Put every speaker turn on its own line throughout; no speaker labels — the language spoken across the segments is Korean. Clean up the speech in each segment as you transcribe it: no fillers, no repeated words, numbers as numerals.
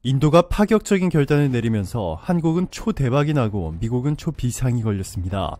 인도가 파격적인 결단을 내리면서 한국은 초대박이 나고 미국은 초비상이 걸렸습니다.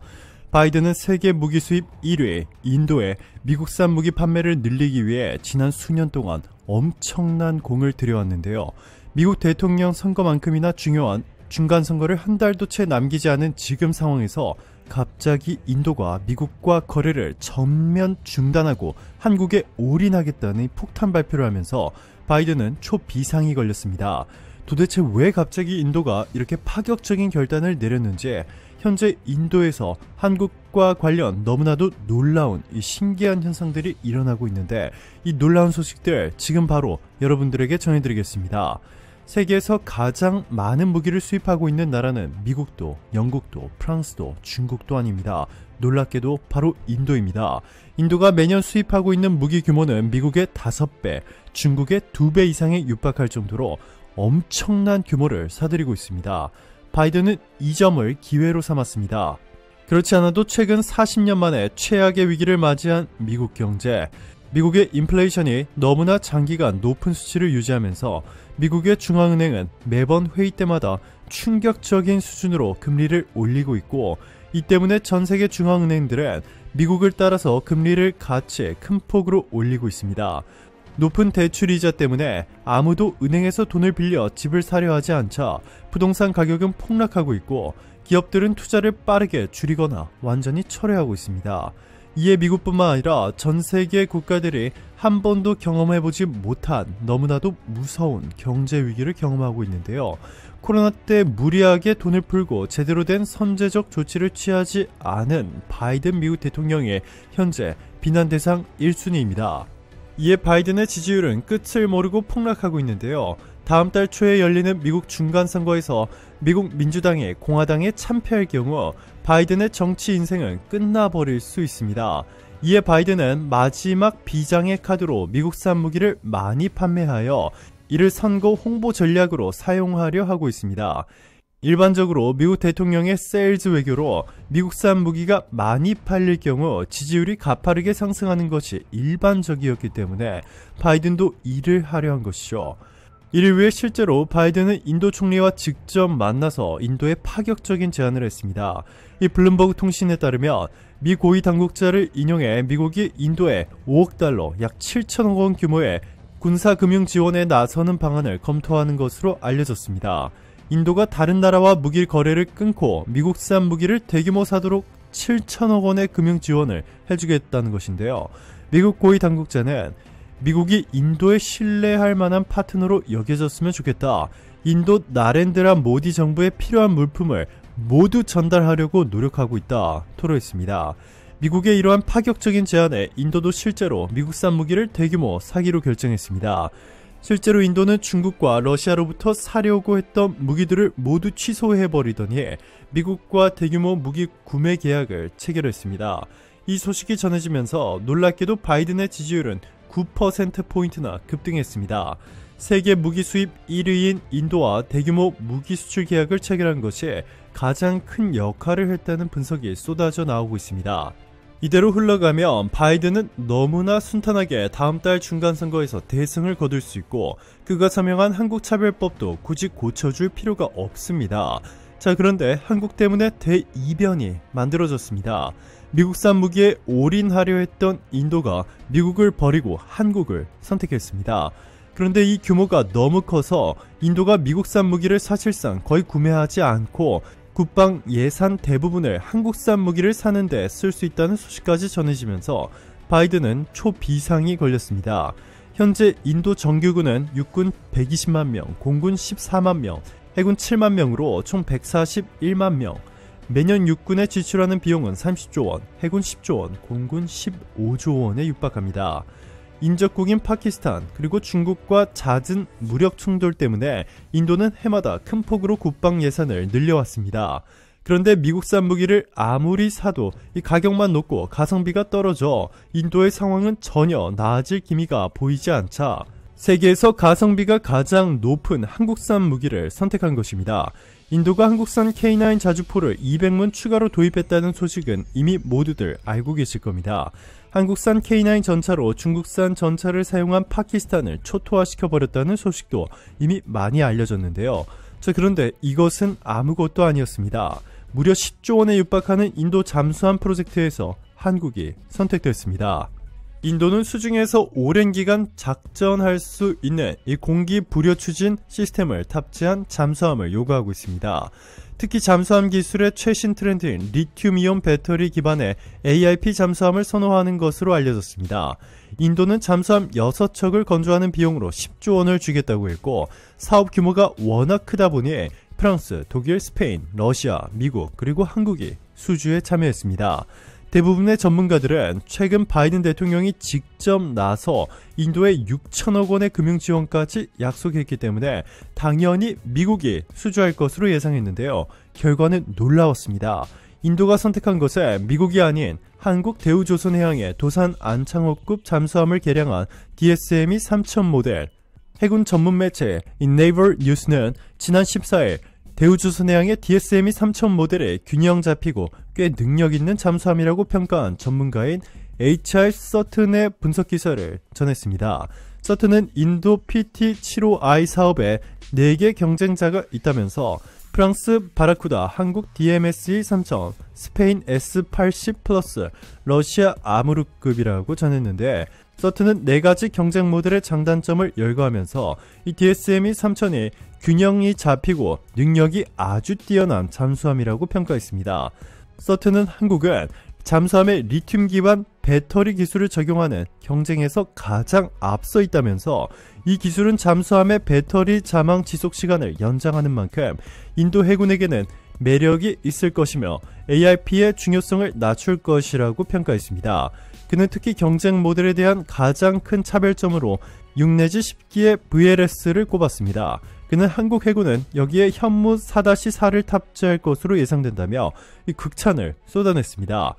바이든은 세계 무기 수입 1위 인도에 미국산 무기 판매를 늘리기 위해 지난 수년 동안 엄청난 공을 들여왔는데요. 미국 대통령 선거만큼이나 중요한 중간선거를 한 달도 채 남기지 않은 지금 상황에서 갑자기 인도가 미국과 거래를 전면 중단하고 한국에 올인하겠다는 폭탄 발표를 하면서 바이든은 초비상이 걸렸습니다. 도대체 왜 갑자기 인도가 이렇게 파격적인 결단을 내렸는지, 현재 인도에서 한국과 관련 너무나도 놀라운 이 신기한 현상들이 일어나고 있는데, 이 놀라운 소식들 지금 바로 여러분들에게 전해드리겠습니다. 세계에서 가장 많은 무기를 수입하고 있는 나라는 미국도, 영국도, 프랑스도, 중국도 아닙니다. 놀랍게도 바로 인도입니다. 인도가 매년 수입하고 있는 무기 규모는 미국의 5배, 중국의 2배 이상에 육박할 정도로 엄청난 규모를 사들이고 있습니다. 바이든은 이 점을 기회로 삼았습니다. 그렇지 않아도 최근 40년 만에 최악의 위기를 맞이한 미국 경제. 미국의 인플레이션이 너무나 장기간 높은 수치를 유지하면서 미국의 중앙은행은 매번 회의 때마다 충격적인 수준으로 금리를 올리고 있고, 이 때문에 전 세계 중앙은행들은 미국을 따라서 금리를 같이 큰 폭으로 올리고 있습니다. 높은 대출이자 때문에 아무도 은행에서 돈을 빌려 집을 사려 하지 않자 부동산 가격은 폭락하고 있고, 기업들은 투자를 빠르게 줄이거나 완전히 철회하고 있습니다. 이에 미국뿐만 아니라 전 세계 국가들이 한 번도 경험해보지 못한 너무나도 무서운 경제 위기를 경험하고 있는데요. 코로나 때 무리하게 돈을 풀고 제대로 된 선제적 조치를 취하지 않은 바이든 미국 대통령이 현재 비난 대상 1순위입니다. 이에 바이든의 지지율은 끝을 모르고 폭락하고 있는데요. 다음 달 초에 열리는 미국 중간선거에서 미국 민주당이 공화당에 참패할 경우 바이든의 정치 인생은 끝나버릴 수 있습니다. 이에 바이든은 마지막 비장의 카드로 미국산 무기를 많이 판매하여 이를 선거 홍보 전략으로 사용하려 하고 있습니다. 일반적으로 미국 대통령의 세일즈 외교로 미국산 무기가 많이 팔릴 경우 지지율이 가파르게 상승하는 것이 일반적이었기 때문에 바이든도 이를 하려 한 것이죠. 이를 위해 실제로 바이든은 인도 총리와 직접 만나서 인도에 파격적인 제안을 했습니다. 이 블룸버그 통신에 따르면 미 고위 당국자를 인용해 미국이 인도에 5억 달러 약 7천억 원 규모의 군사금융 지원에 나서는 방안을 검토하는 것으로 알려졌습니다. 인도가 다른 나라와 무기 거래를 끊고 미국산 무기를 대규모 사도록 7천억 원의 금융 지원을 해주겠다는 것인데요. 미국 고위 당국자는 미국이 인도에 신뢰할 만한 파트너로 여겨졌으면 좋겠다. 인도 나렌드라 모디 정부에 필요한 물품을 모두 전달하려고 노력하고 있다 토로했습니다. 미국의 이러한 파격적인 제안에 인도도 실제로 미국산 무기를 대규모 사기로 결정했습니다. 실제로 인도는 중국과 러시아로부터 사려고 했던 무기들을 모두 취소해버리더니 미국과 대규모 무기 구매 계약을 체결했습니다. 이 소식이 전해지면서 놀랍게도 바이든의 지지율은 9%포인트나 급등했습니다. 세계 무기 수입 1위인 인도와 대규모 무기 수출 계약을 체결한 것이 가장 큰 역할을 했다는 분석이 쏟아져 나오고 있습니다. 이대로 흘러가면 바이든은 너무나 순탄하게 다음 달 중간선거에서 대승을 거둘 수 있고, 그가 서명한 한국차별법도 굳이 고쳐줄 필요가 없습니다. 자, 그런데 한국 때문에 대이변이 만들어졌습니다. 미국산 무기에 올인하려 했던 인도가 미국을 버리고 한국을 선택했습니다. 그런데 이 규모가 너무 커서 인도가 미국산 무기를 사실상 거의 구매하지 않고 국방 예산 대부분을 한국산 무기를 사는데 쓸 수 있다는 소식까지 전해지면서 바이든은 초비상이 걸렸습니다. 현재 인도 정규군은 육군 120만 명, 공군 14만 명, 해군 7만 명으로 총 141만 명, 매년 육군에 지출하는 비용은 30조 원, 해군 10조 원, 공군 15조 원에 육박합니다. 인접국인 파키스탄 그리고 중국과 잦은 무력 충돌 때문에 인도는 해마다 큰 폭으로 국방 예산을 늘려왔습니다. 그런데 미국산 무기를 아무리 사도 이 가격만 높고 가성비가 떨어져 인도의 상황은 전혀 나아질 기미가 보이지 않자 세계에서 가성비가 가장 높은 한국산 무기를 선택한 것입니다. 인도가 한국산 K9 자주포를 200문 추가로 도입했다는 소식은 이미 모두들 알고 계실 겁니다. 한국산 K9 전차로 중국산 전차를 사용한 파키스탄을 초토화시켜버렸다는 소식도 이미 많이 알려졌는데요. 자, 그런데 이것은 아무것도 아니었습니다. 무려 10조 원에 육박하는 인도 잠수함 프로젝트에서 한국이 선택됐습니다. 인도는 수중에서 오랜 기간 작전할 수 있는 이 공기 부려 추진 시스템을 탑재한 잠수함을 요구하고 있습니다. 특히 잠수함 기술의 최신 트렌드인 리튬이온 배터리 기반의 AIP 잠수함을 선호하는 것으로 알려졌습니다. 인도는 잠수함 6척을 건조하는 비용으로 10조 원을 주겠다고 했고, 사업 규모가 워낙 크다 보니 프랑스, 독일, 스페인, 러시아, 미국 그리고 한국이 수주에 참여했습니다. 대부분의 전문가들은 최근 바이든 대통령이 직접 나서 인도에 6천억 원의 금융지원까지 약속했기 때문에 당연히 미국이 수주할 것으로 예상했는데요. 결과는 놀라웠습니다. 인도가 선택한 것은 미국이 아닌 한국 대우조선해양의 도산 안창호급 잠수함을 개량한 DSME 3000 모델. 해군 전문 매체 Naval News는 지난 14일 대우조선해양의 DSME 3000 모델의 균형 잡히고 꽤 능력 있는 잠수함이라고 평가한 전문가인 HR 서튼의 분석 기사를 전했습니다. 서튼은 인도 PT-75I 사업에 4개 경쟁자가 있다면서 프랑스 바라쿠다, 한국 DMSE 3000, 스페인 S80 플러스, 러시아 아무르급이라고 전했는데, 서튼은 4가지 경쟁 모델의 장단점을 열거하면서 이 DSME 3000이 균형이 잡히고 능력이 아주 뛰어난 잠수함이라고 평가했습니다. 서튼은 한국은 잠수함에 리튬 기반 배터리 기술을 적용하는 경쟁에서 가장 앞서 있다면서 이 기술은 잠수함의 배터리 잠항 지속 시간을 연장하는 만큼 인도 해군에게는 매력이 있을 것이며 AIP의 중요성을 낮출 것이라고 평가했습니다. 그는 특히 경쟁 모델에 대한 가장 큰 차별점으로 6 내지 10기의 VLS를 꼽았습니다. 그는 한국 해군은 여기에 현무 4-4를 탑재할 것으로 예상된다며 이 극찬을 쏟아냈습니다.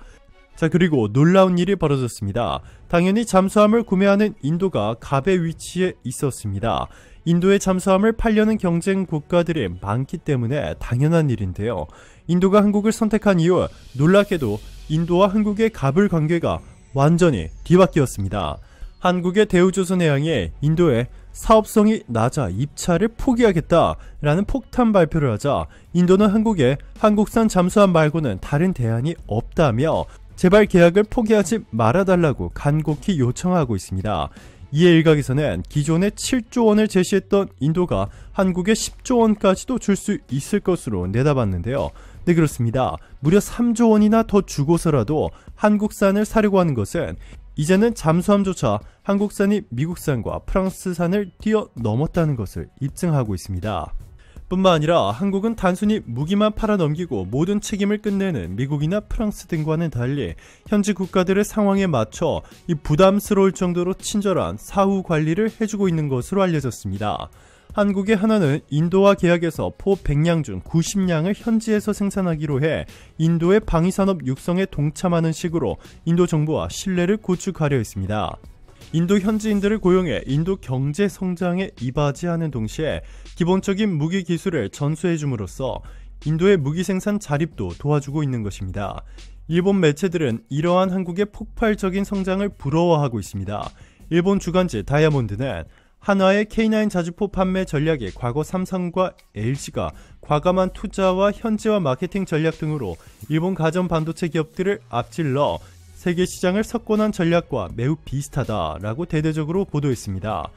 자, 그리고 놀라운 일이 벌어졌습니다. 당연히 잠수함을 구매하는 인도가 갑의 위치에 있었습니다. 인도의 잠수함을 팔려는 경쟁 국가들이 많기 때문에 당연한 일인데요. 인도가 한국을 선택한 이후 놀랍게도 인도와 한국의 갑을 관계가 완전히 뒤바뀌었습니다. 한국의 대우조선해양이 인도에 사업성이 낮아 입찰을 포기하겠다라는 폭탄 발표를 하자 인도는 한국에 한국산 잠수함 말고는 다른 대안이 없다며 제발 계약을 포기하지 말아달라고 간곡히 요청하고 있습니다. 이에 일각에서는 기존에 7조 원을 제시했던 인도가 한국에 10조 원까지도 줄 수 있을 것으로 내다봤는데요. 네, 그렇습니다. 무려 3조 원이나 더 주고서라도 한국산을 사려고 하는 것은 이제는 잠수함조차 한국산이 미국산과 프랑스산을 뛰어넘었다는 것을 입증하고 있습니다. 뿐만 아니라 한국은 단순히 무기만 팔아넘기고 모든 책임을 끝내는 미국이나 프랑스 등과는 달리 현지 국가들의 상황에 맞춰 이 부담스러울 정도로 친절한 사후 관리를 해주고 있는 것으로 알려졌습니다. 한국의 하나는 인도와 계약에서 포 100량 중 90량을 현지에서 생산하기로 해 인도의 방위산업 육성에 동참하는 식으로 인도 정부와 신뢰를 구축하려 했습니다. 인도 현지인들을 고용해 인도 경제 성장에 이바지하는 동시에 기본적인 무기 기술을 전수해 줌으로써 인도의 무기 생산 자립도 도와주고 있는 것입니다. 일본 매체들은 이러한 한국의 폭발적인 성장을 부러워하고 있습니다. 일본 주간지 다이아몬드는 한화의 K9 자주포 판매 전략이 과거 삼성과 LG가 과감한 투자와 현지화 마케팅 전략 등으로 일본 가전 반도체 기업들을 앞질러 세계 시장을 석권한 전략과 매우 비슷하다라고 대대적으로 보도했습니다.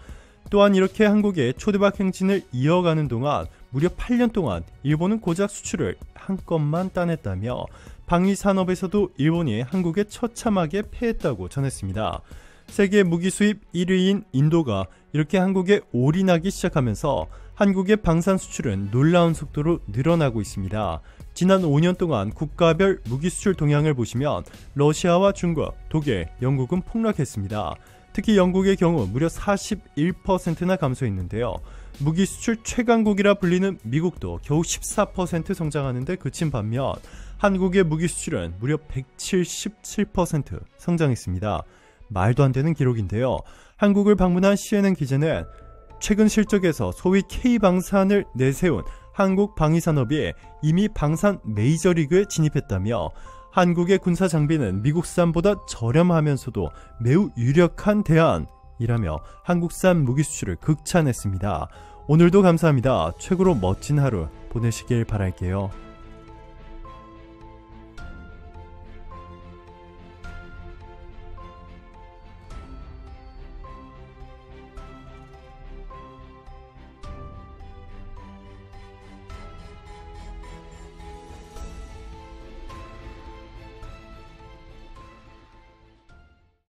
또한 이렇게 한국의 초대박 행진을 이어가는 동안 무려 8년 동안 일본은 고작 수출을 한 건만 따냈다며 방위 산업에서도 일본이 한국에 처참하게 패했다고 전했습니다. 세계 무기 수입 1위인 인도가 이렇게 한국에 올인하기 시작하면서 한국의 방산 수출은 놀라운 속도로 늘어나고 있습니다. 지난 5년 동안 국가별 무기 수출 동향을 보시면 러시아와 중국, 독일, 영국은 폭락했습니다. 특히 영국의 경우 무려 41%나 감소했는데요. 무기 수출 최강국이라 불리는 미국도 겨우 14% 성장하는 데 그친 반면 한국의 무기 수출은 무려 177% 성장했습니다. 말도 안 되는 기록인데요. 한국을 방문한 CNN 기자는 최근 실적에서 소위 K방산을 내세운 한국 방위산업이 이미 방산 메이저리그에 진입했다며 한국의 군사 장비는 미국산보다 저렴하면서도 매우 유력한 대안이라며 한국산 무기 수출을 극찬했습니다. 오늘도 감사합니다. 최고로 멋진 하루 보내시길 바랄게요.